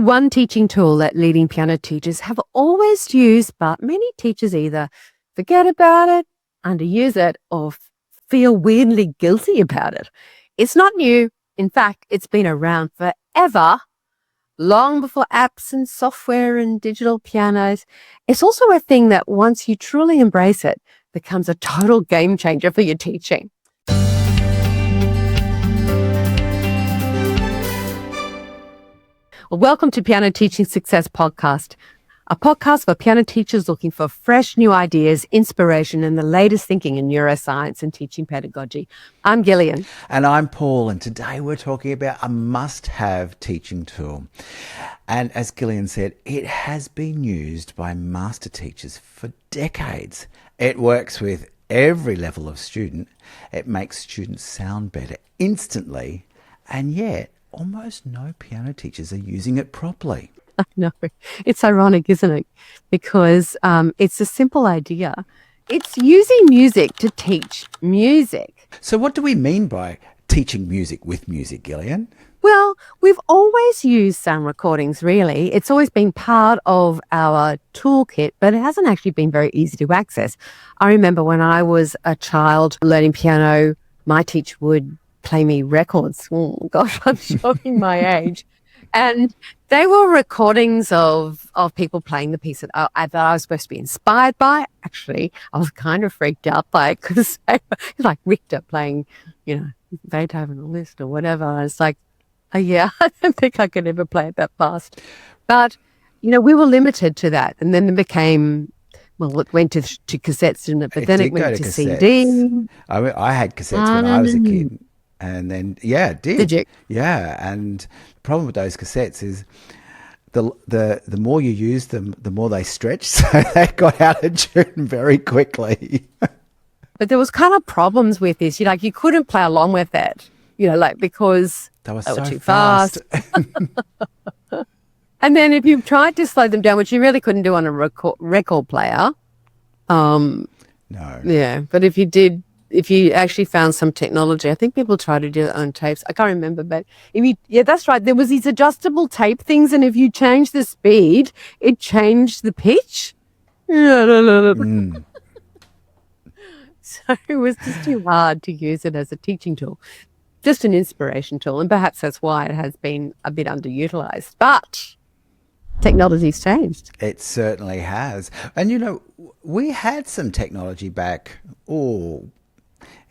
one teaching tool that leading piano teachers have always used, but many teachers either forget about it, underuse it, or feel weirdly guilty about it. It's not new. In fact, it's been around forever, long before apps and software and digital pianos. It's also a thing that once you truly embrace it, becomes a total game changer for your teaching. Well, welcome to Piano Teaching Success Podcast, a podcast for piano teachers looking for fresh new ideas, inspiration, and the latest thinking in neuroscience and teaching pedagogy. I'm Gillian. And I'm Paul, and today we're talking about a must-have teaching tool. And as Gillian said, it has been used by master teachers for decades. It works with every level of student. It makes students sound better instantly, and yet almost no piano teachers are using it properly. I know. It's ironic, isn't it? Because it's a simple idea. It's using music to teach music. So what do we mean by teaching music with music, Gillian? Well, we've always used sound recordings, really. It's always been part of our toolkit, but it hasn't actually been very easy to access. I remember when I was a child learning piano, my teacher would play me records. Oh, gosh, I'm showing my age. And they were recordings of people playing the piece that I was supposed to be inspired by. Actually, I was kind of freaked out by it because it's like Richter playing, Beethoven or Liszt or whatever. And it's like, oh, yeah, I don't think I could ever play it that fast. But, we were limited to that. And then it became, it went to cassettes, didn't it? But then it went to CD. I had cassettes when I was a kid. And then, it did. Did you? Yeah, and the problem with those cassettes is the more you use them, the more they stretch, so they got out of tune very quickly. But there was kind of problems with this. You couldn't play along with it, because they were too fast. And then if you tried to slow them down, which you really couldn't do on a record player. No. Yeah, but if you actually found some technology, I think people try to do it on tapes. I can't remember, but that's right. There was these adjustable tape things, and if you change the speed, it changed the pitch. So it was just too hard to use it as a teaching tool, just an inspiration tool, and perhaps that's why it has been a bit underutilized. But technology's changed. It certainly has. And, we had some technology back,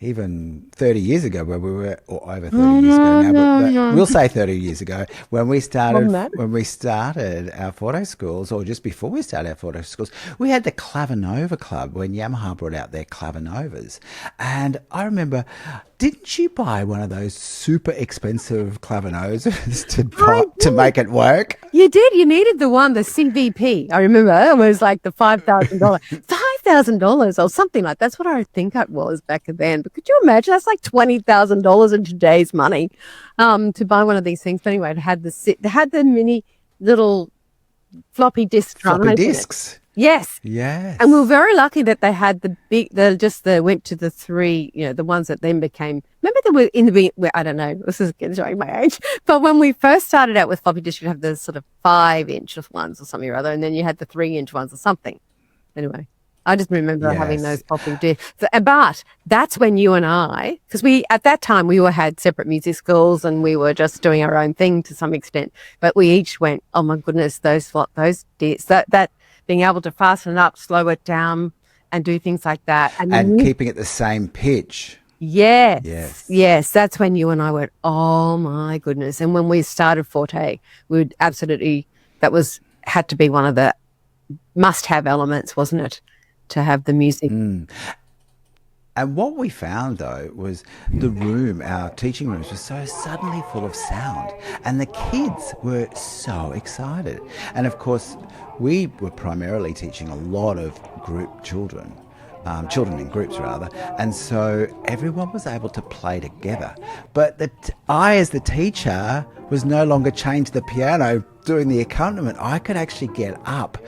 even 30 years ago, where we were, or over 30 years ago now, but we'll say 30 years ago, when we started our Forte schools, or just before we started our Forte schools, we had the Clavinova Club when Yamaha brought out their Clavinovas. And I remember, didn't you buy one of those super expensive Clavinovas to make it work? You did. You needed the CVP. I remember it was like the $5,000. $5,000 or something like that. That's what I think it was back then. But could you imagine? That's like $20,000 in today's money to buy one of these things. But anyway, it had the mini little floppy disk drive. Floppy disks. Yes. Yes. And we were very lucky that they had went to the three, the ones that then became, remember they were in the, I don't know, this is showing my age, but when we first started out with floppy disk, you'd have the sort of 5-inch ones or something or other, and then you had the 3-inch ones or something. Anyway, I just remember having those floppy disks. But that's when you and I, because at that time we had separate music schools and we were just doing our own thing to some extent, but we each went, oh my goodness, those disks, that being able to fasten it up, slow it down, and do things like that. And keeping it the same pitch. Yes. That's when you and I went, oh my goodness. And when we started Forte, we would absolutely, had to be one of the must-have elements, wasn't it, to have the music. And what we found, though, was our teaching rooms were so suddenly full of sound, and the kids were so excited. And of course, we were primarily teaching a lot of group children, children in groups rather, and so everyone was able to play together. But I, as the teacher, was no longer chained to the piano doing the accompaniment. I could actually get up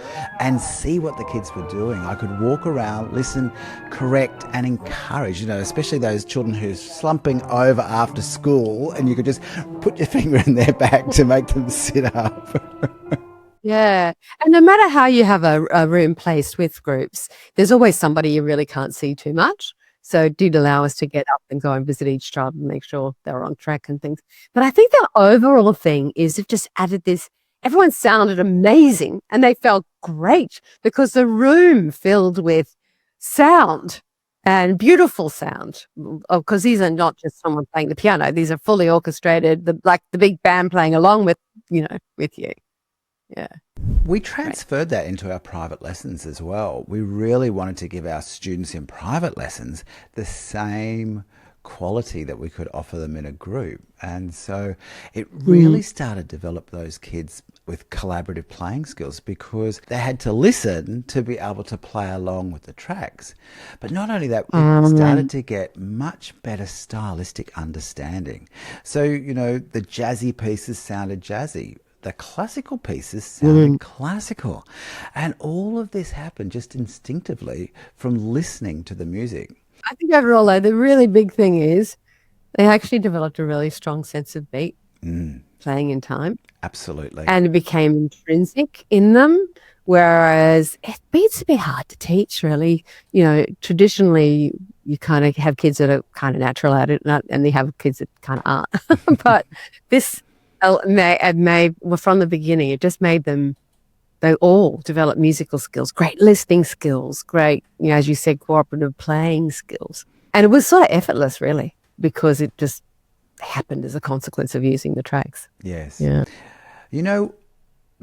and see what the kids were doing. I could walk around, listen, correct, and encourage, especially those children who's slumping over after school, and you could just put your finger in their back to make them sit up. Yeah. And no matter how you have a room placed with groups, there's always somebody you really can't see too much. So it did allow us to get up and go and visit each child and make sure they were on track and things. But I think the overall thing is it just added this, everyone sounded amazing and they felt great because the room filled with sound and beautiful sound. Because these are not just someone playing the piano. These are fully orchestrated, like the big band playing along with you. Yeah. We transferred that into our private lessons as well. We really wanted to give our students in private lessons the same quality that we could offer them in a group. And so it really started to develop those kids with collaborative playing skills because they had to listen to be able to play along with the tracks. But not only that, we started to get much better stylistic understanding. So, the jazzy pieces sounded jazzy. The classical pieces sounded classical. And all of this happened just instinctively from listening to the music. I think overall, though, the really big thing is they actually developed a really strong sense of beat, playing in time. Absolutely. And it became intrinsic in them, whereas beat's a bit hard to teach, really. Traditionally, you kind of have kids that are kind of natural at it, and they have kids that kind of aren't. But this... well, from the beginning, it just made them, they all developed musical skills, great listening skills, great, as you said, cooperative playing skills. And it was sort of effortless, really, because it just happened as a consequence of using the tracks. Yes. Yeah.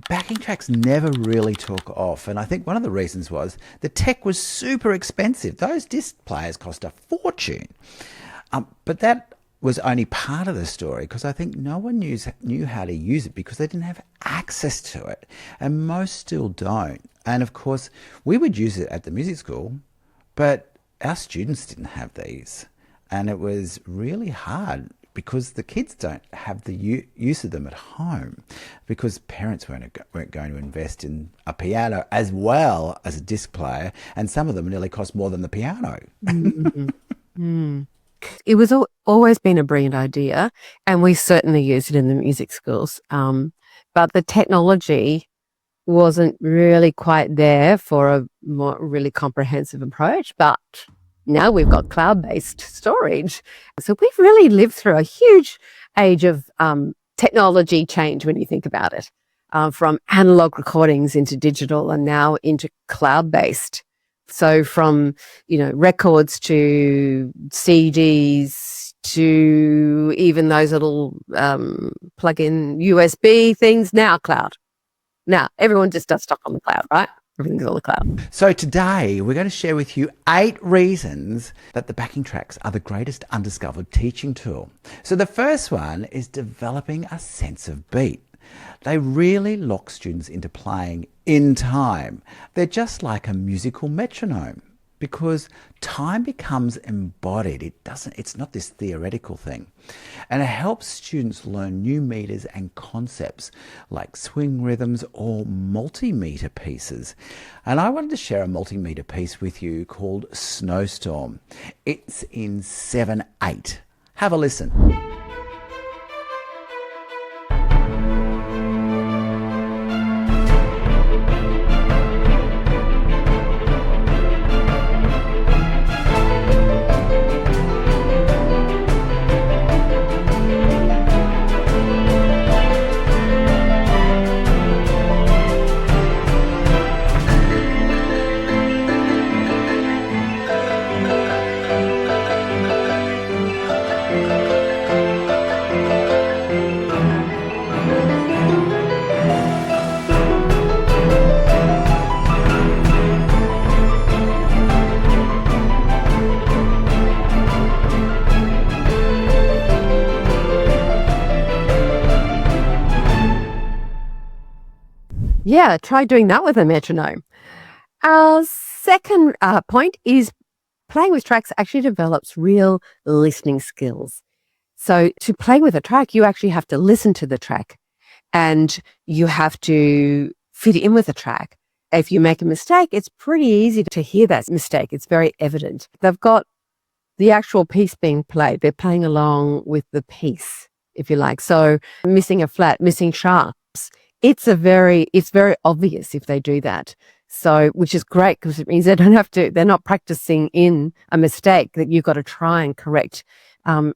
Backing tracks never really took off. And I think one of the reasons was the tech was super expensive. Those disc players cost a fortune. But that was only part of the story because I think no one knew how to use it because they didn't have access to it, and most still don't. And of course, we would use it at the music school, but our students didn't have these, and it was really hard because the kids don't have the use of them at home because parents weren't going to invest in a piano as well as a disc player, and some of them nearly cost more than the piano. It was always been a brilliant idea, and we certainly used it in the music schools. But the technology wasn't really quite there for a more really comprehensive approach. But now we've got cloud-based storage. So we've really lived through a huge age of technology change when you think about it, from analog recordings into digital and now into cloud-based. So from, records to CDs to even those little plug-in USB things, now cloud. Now, everyone just does stuff on the cloud, right? Everything's on the cloud. So today, we're going to share with you 8 reasons that the backing tracks are the greatest undiscovered teaching tool. So the first one is developing a sense of beat. They really lock students into playing in time. They're just like a musical metronome because time becomes embodied. It's not this theoretical thing. And it helps students learn new meters and concepts like swing rhythms or multimeter pieces. And I wanted to share a multimeter piece with you called Snowstorm. It's in 7/8. Have a listen. Yeah, try doing that with a metronome. Our second point is playing with tracks actually develops real listening skills. So to play with a track, you actually have to listen to the track and you have to fit in with the track. If you make a mistake, it's pretty easy to hear that mistake. It's very evident. They've got the actual piece being played. They're playing along with the piece, if you like. So missing a flat, missing sharps. It's very obvious if they do that. So, which is great because it means they're not practicing in a mistake that you've got to try and correct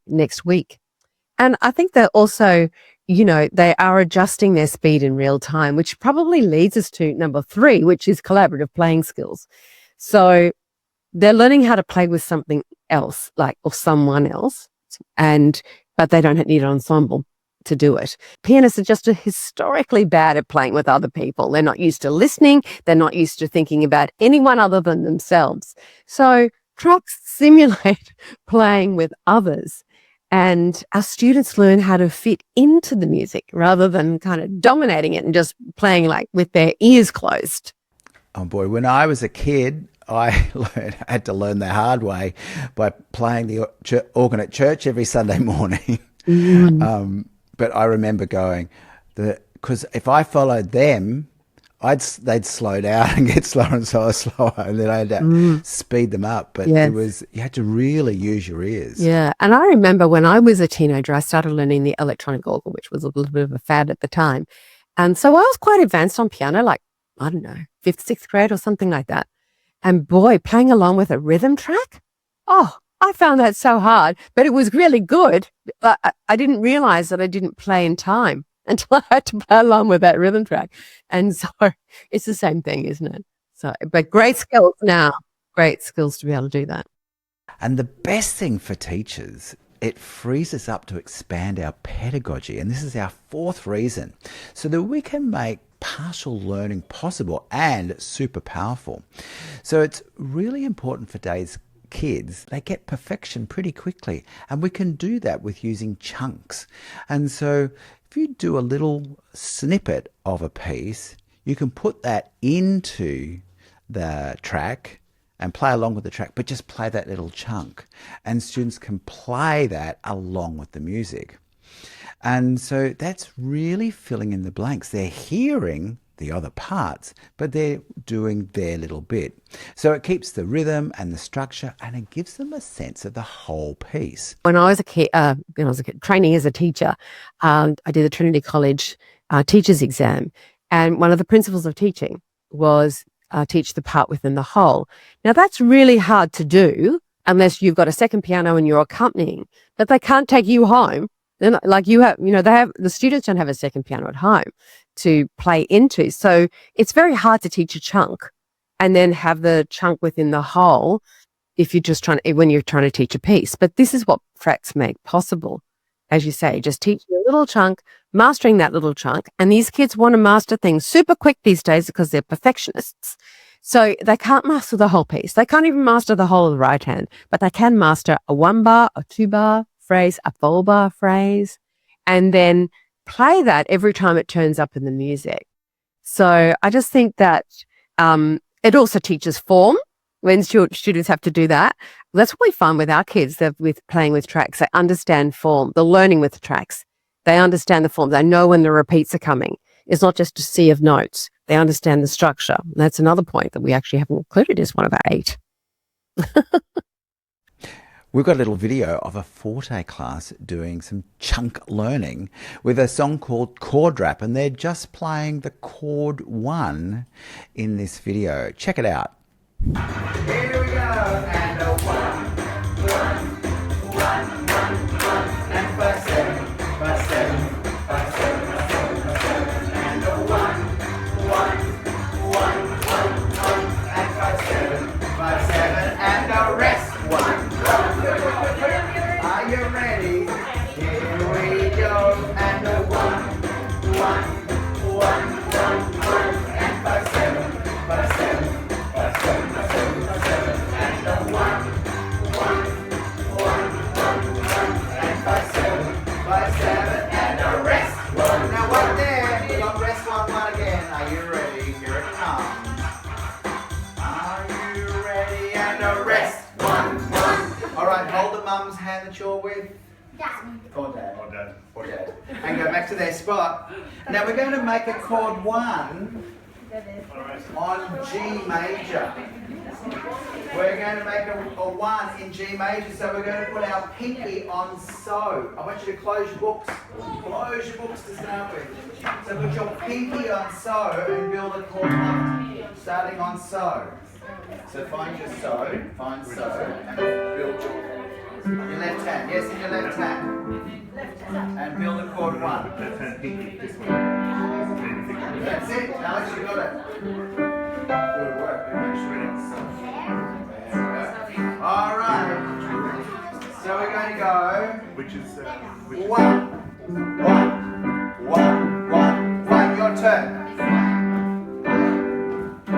next week. And I think they're also, they are adjusting their speed in real time, which probably leads us to number 3, which is collaborative playing skills. So they're learning how to play with something else, or someone else, but they don't need an ensemble to do it. Pianists are just historically bad at playing with other people. They're not used to listening. They're not used to thinking about anyone other than themselves. So tracks simulate playing with others. And our students learn how to fit into the music rather than kind of dominating it and just playing with their ears closed. Oh boy, when I was a kid, I had to learn the hard way by playing the organ at church every Sunday morning. But I remember going, because if I followed them, they'd slow down and get slower and slower, and then I had to speed them up. But you had to really use your ears. Yeah, and I remember when I was a teenager, I started learning the electronic organ, which was a little bit of a fad at the time. And so I was quite advanced on piano, I don't know, 5th, 6th grade or something like that. And boy, playing along with a rhythm track, I found that so hard, but it was really good. But I didn't realize that I didn't play in time until I had to play along with that rhythm track. And so it's the same thing, isn't it? So, but great skills to be able to do that. And the best thing for teachers, it frees us up to expand our pedagogy. And this is our 4th reason, so that we can make partial learning possible and super powerful. So it's really important for today's kids. They get perfection pretty quickly, and we can do that with using chunks. And so if you do a little snippet of a piece, you can put that into the track and play along with the track, but just play that little chunk, and students can play that along with the music. And so that's really filling in the blanks. They're hearing the other parts, but they're doing their little bit. So it keeps the rhythm and the structure, and it gives them a sense of the whole piece. When I was a kid, training as a teacher, I did the Trinity College teacher's exam, and one of the principles of teaching was teach the part within the whole. Now that's really hard to do unless you've got a second piano and you're accompanying, but they can't take you home. Then, the students don't have a second piano at home to play into. So it's very hard to teach a chunk and then have the chunk within the whole if you're just when you're trying to teach a piece. But this is what tracks make possible. As you say, just teaching a little chunk, mastering that little chunk. And these kids want to master things super quick these days because they're perfectionists. So they can't master the whole piece. They can't even master the whole of the right hand, but they can master a 1-bar, a 2-bar phrase, a 4-bar phrase, and then play that every time it turns up in the music. So I just think that it also teaches form when students have to do that. That's what we find with our kids, that with playing with tracks, they understand form. They're learning with the tracks. They understand the form. They know when the repeats are coming. It's not just a sea of notes. They understand the structure. And that's another point that we actually haven't included as one of our 8. We've got a little video of a Forte class doing some chunk learning with a song called Chord Rap, and they're just playing the chord 1 in this video. Check it out. Here we go, and a 1, 1, 1, 1, and 5, 7, 5, 7, 5, 7, 5, 7, and a 1, 1, 1, 1, and 5, 7, 5, 7, and the rest 1. Are you ready? Here we go, and a 1, 1, 1, 1, and 5, 7, 5, 7, 5, 7, 5, 7, 5, 7, and a 1, 1, Or Dad. Or Dad. And go back to their spot. Now we're going to make a chord 1 on G major. We're going to make a 1 in G major, so we're going to put our pinky on So. I want you to close your books. Close your books to start with. So put your pinky on So and build a chord 1, starting on So. So find your So, and build your left hand. Yes, in your left hand. And build a chord 1. Left hand pinky, this one. That's it, Alex, you got it. Good work. Make sure it's Alright. So we're going to go. Which is One. Your turn. So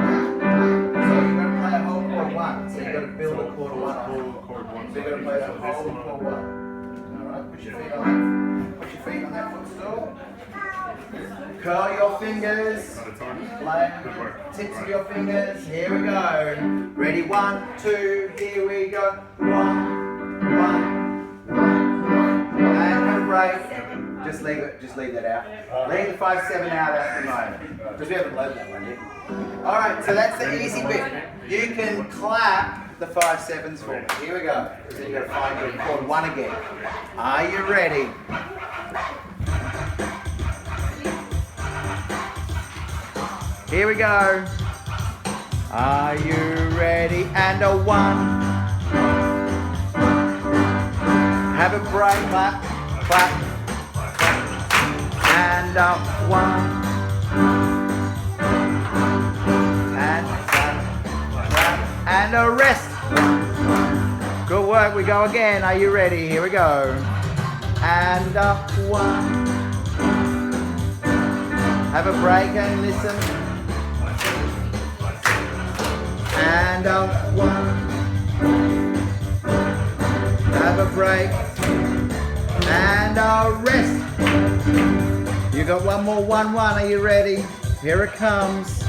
you're going to play a whole chord 1. So you've got to build a chord 1. So you've got to play a whole chord 1. Alright, put your feet on that footstool. Curl your fingers. Play tips of your fingers. Here we go. Ready? 1, 2. Here we go. 1. And a break. Just leave that out. Leave the 5/7 out at the moment. Because we haven't loaded that one yet. Alright, so that's the easy bit. You can clap the 5/7s for me. Here we go. So you've got to find your chord 1 again. Are you ready? Here we go. Are you ready? And a 1. Have a break. Clap. And a 1. And clap. And a rest. Good work. We go again. Are you ready? Here we go. And a 1. Have a break and listen. And a 1. Have a break. And a rest. You got one more 1-1. Are you ready? Here it comes.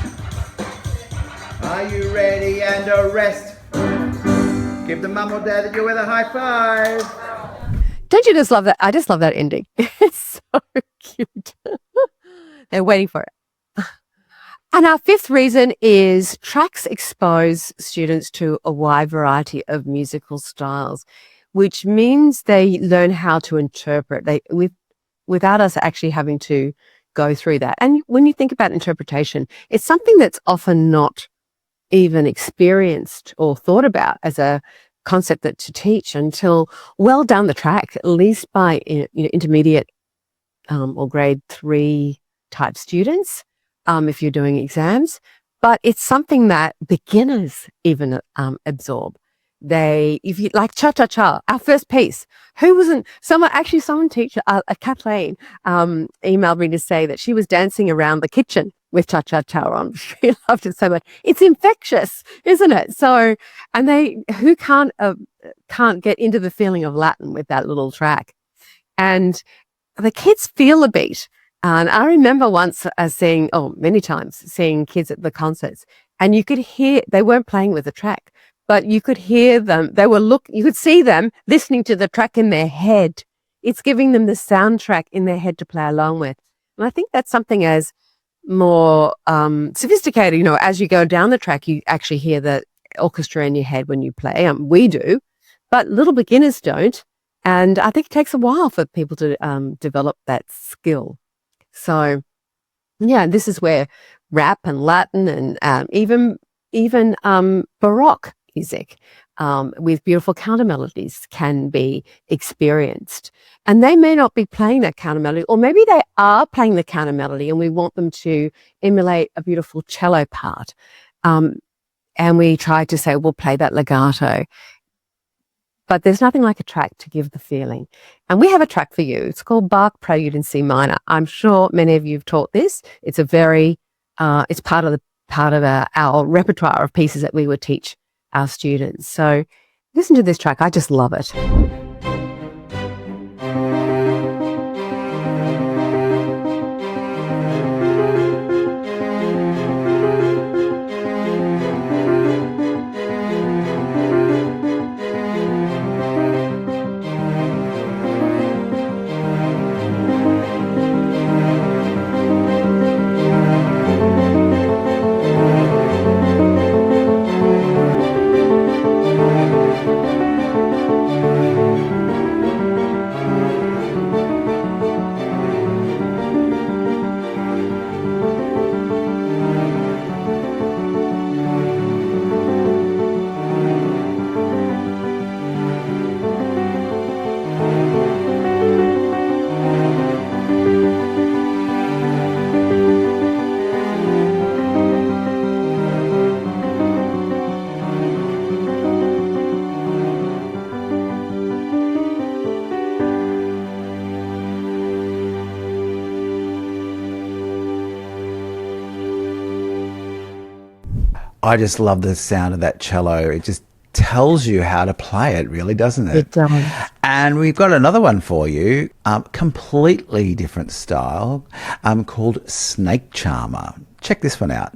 Are you ready? And a rest. Give the mum or dad that you're with a high five. Don't you just love that? I just love that ending. It's so cute. They're waiting for it. And our 5th reason is tracks expose students to a wide variety of musical styles, which means they learn how to interpret without us actually having to go through that. And when you think about interpretation, it's something that's often not even experienced or thought about as a concept that to teach until well down the track, at least by intermediate or grade 3 type students. If you're doing exams, but it's something that beginners even absorb. If you like cha-cha-cha, our first piece, someone teacher, Kathleen, emailed me to say that she was dancing around the kitchen with cha-cha-cha on. She loved it so much. It's infectious, isn't it? So, and who can't get into the feeling of Latin with that little track? And the kids feel the beat. And I remember once many times seeing kids at the concerts, and you could hear, they weren't playing with the track, but you could hear them, you could see them listening to the track in their head. It's giving them the soundtrack in their head to play along with. And I think that's something as more sophisticated, as you go down the track, you actually hear the orchestra in your head when you play. We do, but little beginners don't. And I think it takes a while for people to develop that skill. So, yeah, this is where rap and Latin and even Baroque music with beautiful counter melodies can be experienced. And they may not be playing that counter melody, or maybe they are playing the counter melody and we want them to emulate a beautiful cello part. And we try to say, we'll play that legato. But there's nothing like a track to give the feeling. And we have a track for you. It's called Bach Prelude in C minor. I'm sure many of you have taught this. It's it's part of our repertoire of pieces that we would teach our students. So listen to this track. I just love it. I just love the sound of that cello. It just tells you how to play it, really, doesn't it? It does. And we've got another one for you, completely different style, called Snake Charmer. Check this one out.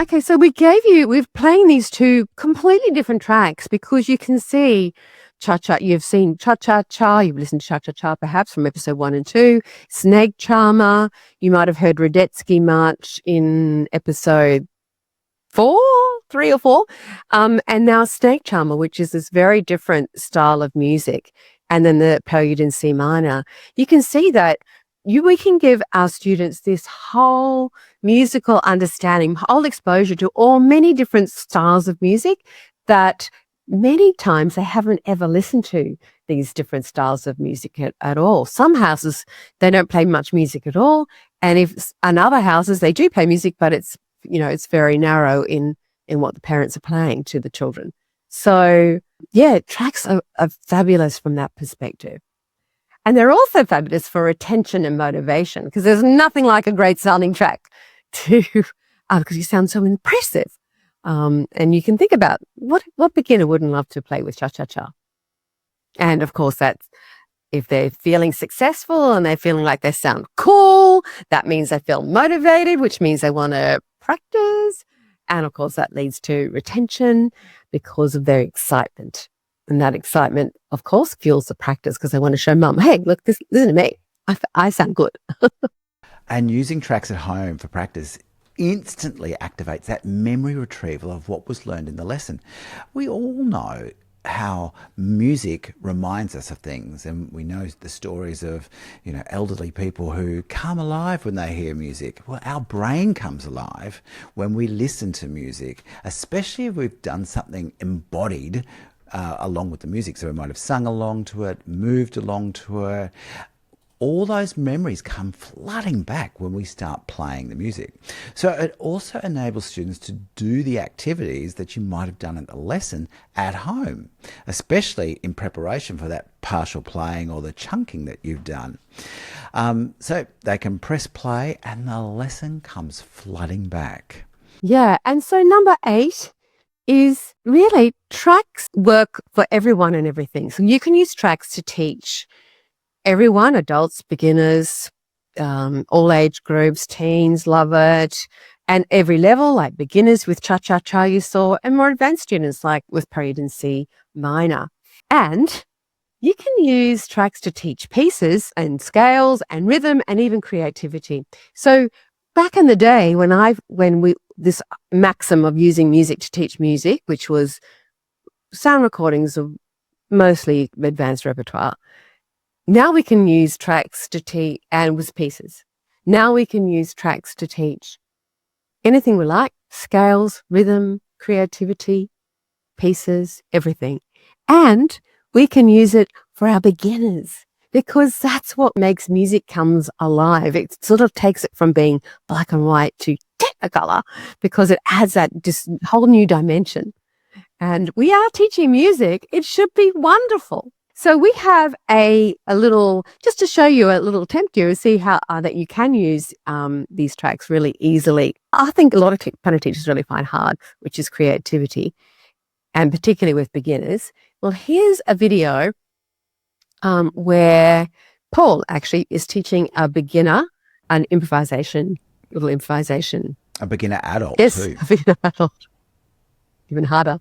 Okay, so we're playing these two completely different tracks because you can see Cha-Cha, you've seen Cha-Cha-Cha, you've listened to Cha-Cha-Cha perhaps from episode 1 and 2, Snake Charmer, you might have heard Radetzky March in episode 3 or 4, and now Snake Charmer, which is this very different style of music, and then the Prelude in C minor. You can see that we can give our students this whole musical understanding, whole exposure to many different styles of music that many times they haven't ever listened to these different styles of music at all. Some houses, they don't play much music at all. And in other houses, they do play music, but it's very narrow in what the parents are playing to the children. So yeah, tracks are fabulous from that perspective. And they're also fabulous for retention and motivation because there's nothing like a great sounding track because you sound so impressive. And you can think about what beginner wouldn't love to play with Cha-Cha-Cha. And of course, that's if they're feeling successful and they're feeling like they sound cool, that means they feel motivated, which means they want to practice. And of course, that leads to retention because of their excitement. And that excitement, of course, fuels the practice because they want to show mum, hey, look, listen to me. I sound good. And using tracks at home for practice instantly activates that memory retrieval of what was learned in the lesson. We all know how music reminds us of things, and we know the stories of elderly people who come alive when they hear music. Well, our brain comes alive when we listen to music, especially if we've done something embodied along with the music. So we might have sung along to it, moved along to it. All those memories come flooding back when we start playing the music. So it also enables students to do the activities that you might have done at the lesson at home, especially in preparation for that partial playing or the chunking that you've done. So they can press play and the lesson comes flooding back. Yeah, and so number 8 is really tracks work for everyone and everything. So you can use tracks to teach everyone, adults, beginners, all age groups, teens love it, and every level, like beginners with Cha-Cha-Cha you saw, and more advanced students like with Prelude in C minor. And you can use tracks to teach pieces and scales and rhythm and even creativity. So back in the day this maxim of using music to teach music, which was sound recordings of mostly advanced repertoire, now we can use tracks to teach, and with pieces. Now we can use tracks to teach anything we like, scales, rhythm, creativity, pieces, everything. And we can use it for our beginners because that's what makes music comes alive. It sort of takes it from being black and white to technicolor because it adds that just whole new dimension. And we are teaching music. It should be wonderful. So we have a little, just to show you a little tempt you, see how that you can use these tracks really easily. I think a lot of piano teachers really find hard, which is creativity, and particularly with beginners. Well, here's a video where Paul actually is teaching a beginner little improvisation. A beginner adult, yes, too. A beginner adult. Even harder.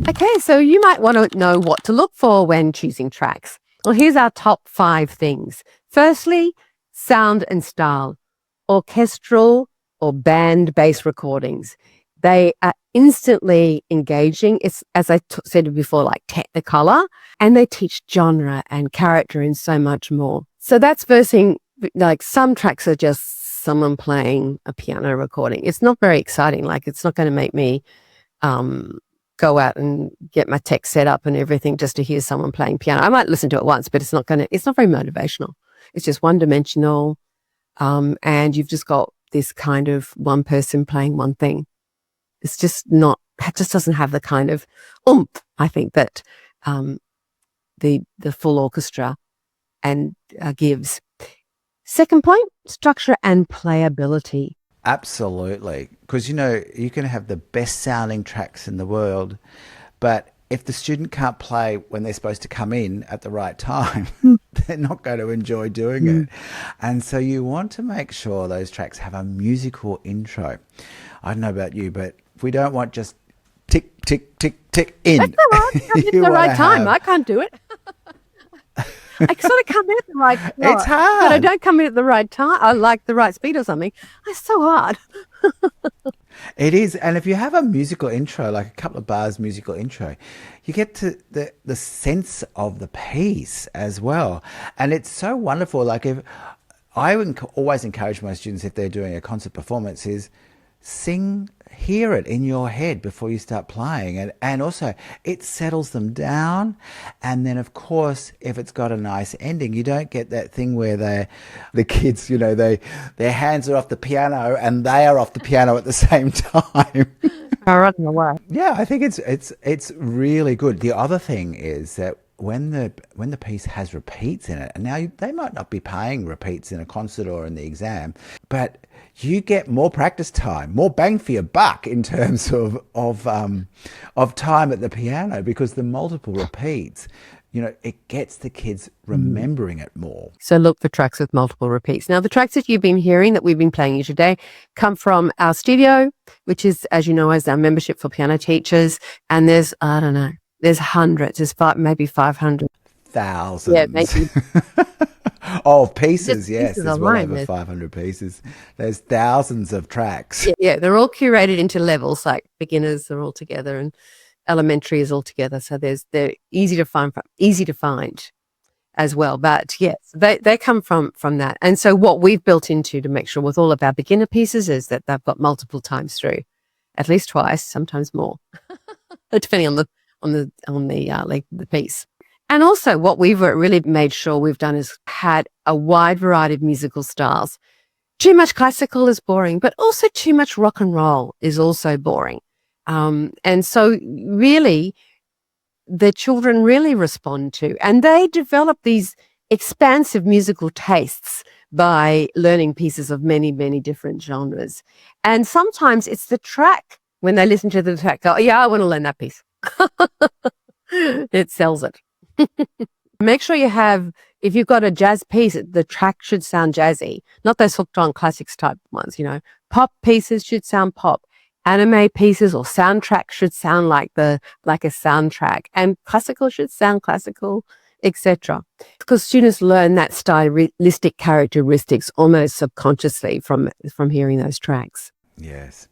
Okay, so you might want to know what to look for when choosing tracks. Well, here's our top 5 things. Firstly, sound and style. Orchestral or band-based recordings. They are instantly engaging. It's, as I said before, like technicolor, and they teach genre and character and so much more. So that's versing, like some tracks are just someone playing a piano recording. It's not very exciting. Like it's not going to make me go out and get my tech set up and everything just to hear someone playing piano. I might listen to it once, but it's not very motivational. It's just one-dimensional. And you've just got this kind of one person playing one thing. It's just not, it just doesn't have the kind of oomph, I think, that the full orchestra and gives. Second point, structure and playability. Absolutely. Because, you can have the best sounding tracks in the world, but if the student can't play when they're supposed to come in at the right time, they're not going to enjoy doing it. And so you want to make sure those tracks have a musical intro. I don't know about you, but we don't want just tick, tick, tick, tick in. That's all right. Come in at the right time. I can't do it. I sort of come in at the right time. It's hard. But I don't come in at the right time. I like the right speed or something. It's so hard. It is. And if you have a musical intro, like a couple of bars musical intro, you get to the sense of the piece as well. And it's so wonderful. Like if I would always encourage my students, if they're doing a concert performance, is hear it in your head before you start playing, and also it settles them down. And then of course, if it's got a nice ending, you don't get that thing where the kids, their hands are off the piano and they are off the piano at the same time. Running away. Yeah, I think it's really good. The other thing is that when the piece has repeats in it, and now they might not be paying repeats in a concert or in the exam, but you get more practice time, more bang for your buck in terms of time at the piano, because the multiple repeats, it gets the kids remembering it more. So look for tracks with multiple repeats. Now, the tracks that you've been hearing that we've been playing you today come from our studio, which is, as you know, as our membership for piano teachers. And there's hundreds. There's maybe 500. Thousands. Yeah, maybe. Oh, pieces, yes. Pieces There's well over 500 pieces. There's thousands of tracks. Yeah, they're all curated into levels, like beginners are all together and elementary is all together. So they're easy to find as well. But yes, they come from that. And so what we've built into to make sure with all of our beginner pieces is that they've got multiple times through, at least twice, sometimes more, depending on the piece. And also what we've really made sure we've done is had a wide variety of musical styles. Too much classical is boring, but also too much rock and roll is also boring. And so really the children really respond to, and they develop these expansive musical tastes by learning pieces of many, many different genres. And sometimes it's the track, when they listen to the track, go, yeah, I want to learn that piece. It sells it. Make sure if you've got a jazz piece, the track should sound jazzy, not those hooked on classics type ones, Pop pieces should sound pop. Anime pieces or soundtrack should sound like a soundtrack, and classical should sound classical, etc. Because students learn that stylistic characteristics almost subconsciously from hearing those tracks. Yes.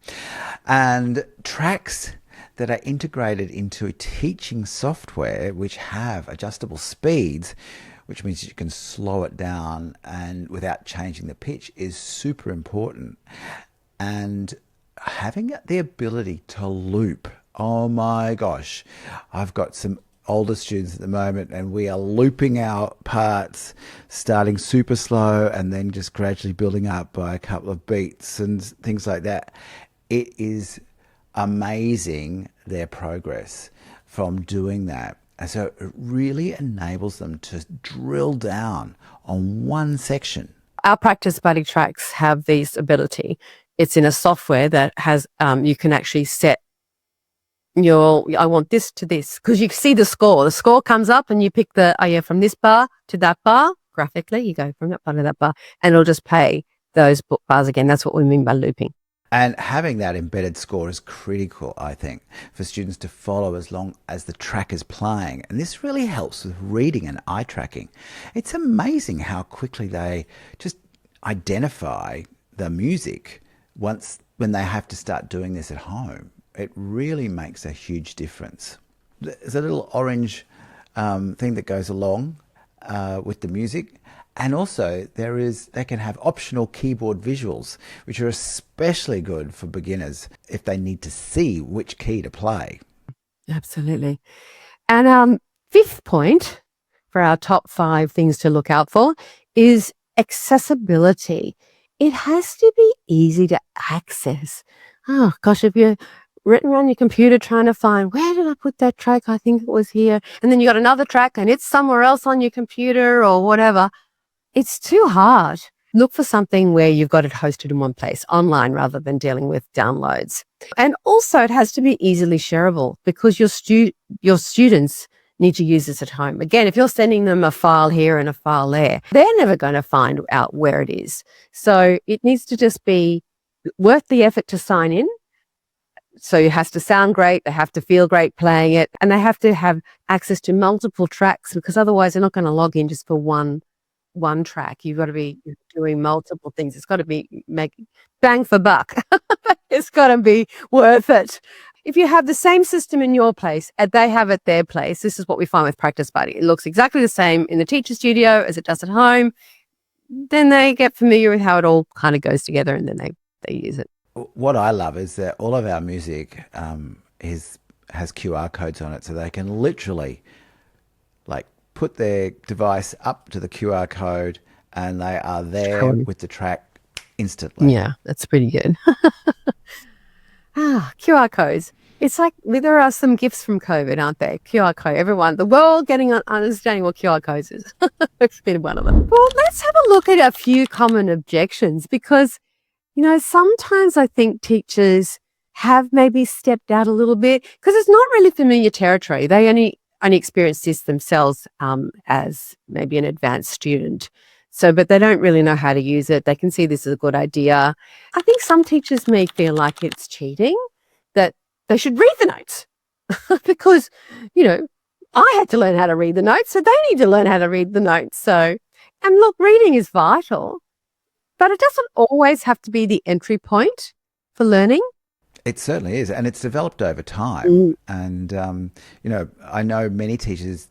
And tracks that are integrated into teaching software, which have adjustable speeds, which means you can slow it down and without changing the pitch, is super important. And having the ability to loop. Oh my gosh. I've got some older students at the moment and we are looping our parts, starting super slow and then just gradually building up by a couple of beats and things like that. It is amazing their progress from doing that. And so it really enables them to drill down on one section. Our practice buddy tracks have this ability. It's in a software that has, you can actually set I want this to this, because you see the score. The score comes up and you pick from this bar to that bar. Graphically, you go from that bar to that bar and it'll just play those bars again. That's what we mean by looping. And having that embedded score is critical, I think, for students to follow as long as the track is playing. And this really helps with reading and eye tracking. It's amazing how quickly they just identify the music when they have to start doing this at home. It really makes a huge difference. There's a little orange thing that goes along with the music. And also they can have optional keyboard visuals, which are especially good for beginners if they need to see which key to play. Absolutely. And fifth point for our top 5 things to look out for is accessibility. It has to be easy to access. Oh gosh, if you're written on your computer trying to find, where did I put that track? I think it was here. And then you got another track and it's somewhere else on your computer or whatever. It's too hard. Look for something where you've got it hosted in one place, online, rather than dealing with downloads. And also it has to be easily shareable because your students need to use this at home. Again, if you're sending them a file here and a file there, they're never going to find out where it is. So it needs to just be worth the effort to sign in. So it has to sound great, they have to feel great playing it, and they have to have access to multiple tracks because otherwise they're not going to log in just for one track. You've got to be doing multiple things. It's got to be bang for buck. It's got to be worth it. If you have the same system in your place and they have it their place, this is what we find with Practice Buddy. It looks exactly the same in the teacher studio as it does at home. Then they get familiar with how it all kind of goes together and then they use it. What I love is that all of our music has QR codes on it, so they can literally put their device up to the QR code and they are there with the track instantly. Yeah, that's pretty good. QR codes. It's like there are some gifts from COVID, aren't there? QR code. The world getting understanding what QR codes is. It's been one of them. Well, let's have a look at a few common objections because, sometimes I think teachers have maybe stepped out a little bit because it's not really familiar territory. They only experience this themselves as maybe an advanced student. But they don't really know how to use it. They can see this as a good idea. I think some teachers may feel like it's cheating, that they should read the notes because, I had to learn how to read the notes, so they need to learn how to read the notes. And look, reading is vital, but it doesn't always have to be the entry point for learning. It certainly is, and it's developed over time. And, I know many teachers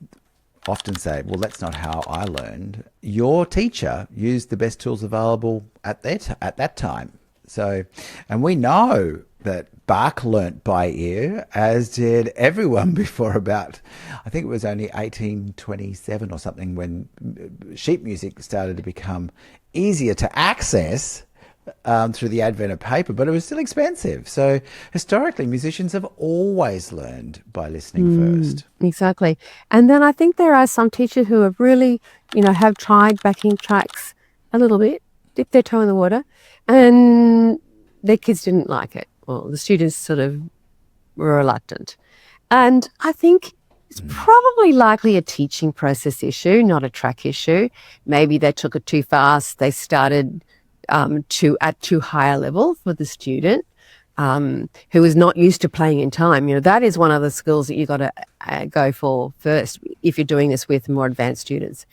often say, well, that's not how I learned. Your teacher used the best tools available at that time. And we know that Bach learnt by ear, as did everyone before about, I think it was only 1827 or something, when sheet music started to become easier to access through the advent of paper, but it was still expensive. So historically, musicians have always learned by listening first. Exactly. And then I think there are some teachers who have really, have tried backing tracks a little bit, dipped their toe in the water, and their kids didn't like it. Well, the students sort of were reluctant. And I think it's probably likely a teaching process issue, not a track issue. Maybe they took it too fast. They started at too high a level for the student who is not used to playing in time. That is one of the skills that you got to go for first if you're doing this with more advanced students.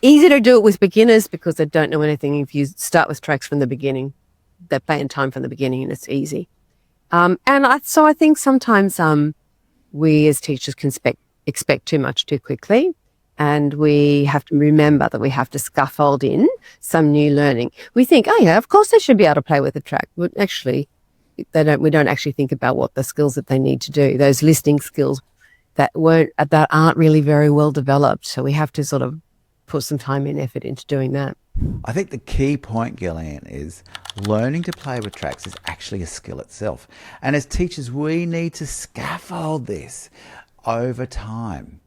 Easy to do it with beginners because they don't know anything. If you start with tracks from the beginning, they play in time from the beginning and it's easy. So I think sometimes we as teachers can expect too much too quickly. And we have to remember that we have to scaffold in some new learning. We think, oh yeah, of course they should be able to play with a track. But actually, we don't actually think about what the skills that they need to do, those listening skills that aren't really very well developed. So we have to sort of put some time and effort into doing that. I think the key point, Gillian, is learning to play with tracks is actually a skill itself. And as teachers, we need to scaffold this over time.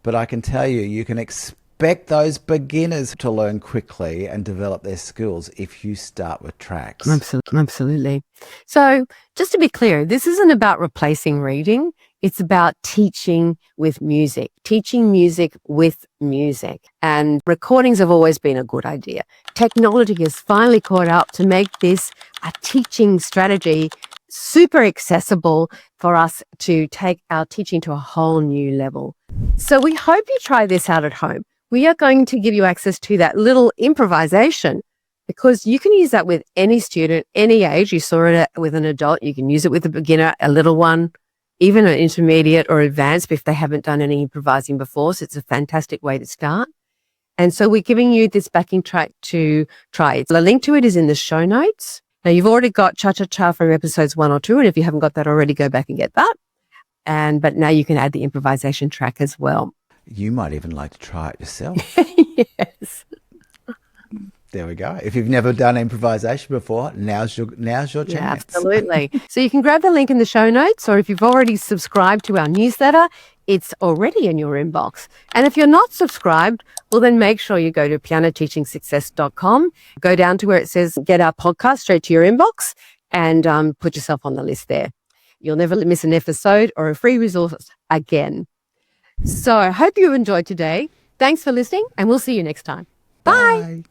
But I can tell you, you can expect those beginners to learn quickly and develop their skills if you start with tracks. Absolutely. So just to be clear, this isn't about replacing reading. It's about teaching with music, And recordings have always been a good idea. Technology has finally caught up to make this a teaching strategy super accessible for us to take our teaching to a whole new level. So we hope you try this out at home. We are going to give you access to that little improvisation because you can use that with any student, any age. You saw it with an adult. You can use it with a beginner, a little one, even an intermediate or advanced if they haven't done any improvising before. So it's a fantastic way to start. And so we're giving you this backing track to try it. The link to it is in the show notes. Now, you've already got Cha-Cha-Cha from episodes 1 or 2. And if you haven't got that already, go back and get that. But now you can add the improvisation track as well. You might even like to try it yourself. Yes. There we go. If you've never done improvisation before, now's your chance. Yeah, absolutely. So you can grab the link in the show notes, or if you've already subscribed to our newsletter, it's already in your inbox. And if you're not subscribed, well, then make sure you go to pianoteachingsuccess.com, go down to where it says get our podcast straight to your inbox, and put yourself on the list there. You'll never miss an episode or a free resource again. So I hope you enjoyed today. Thanks for listening, and we'll see you next time. Bye.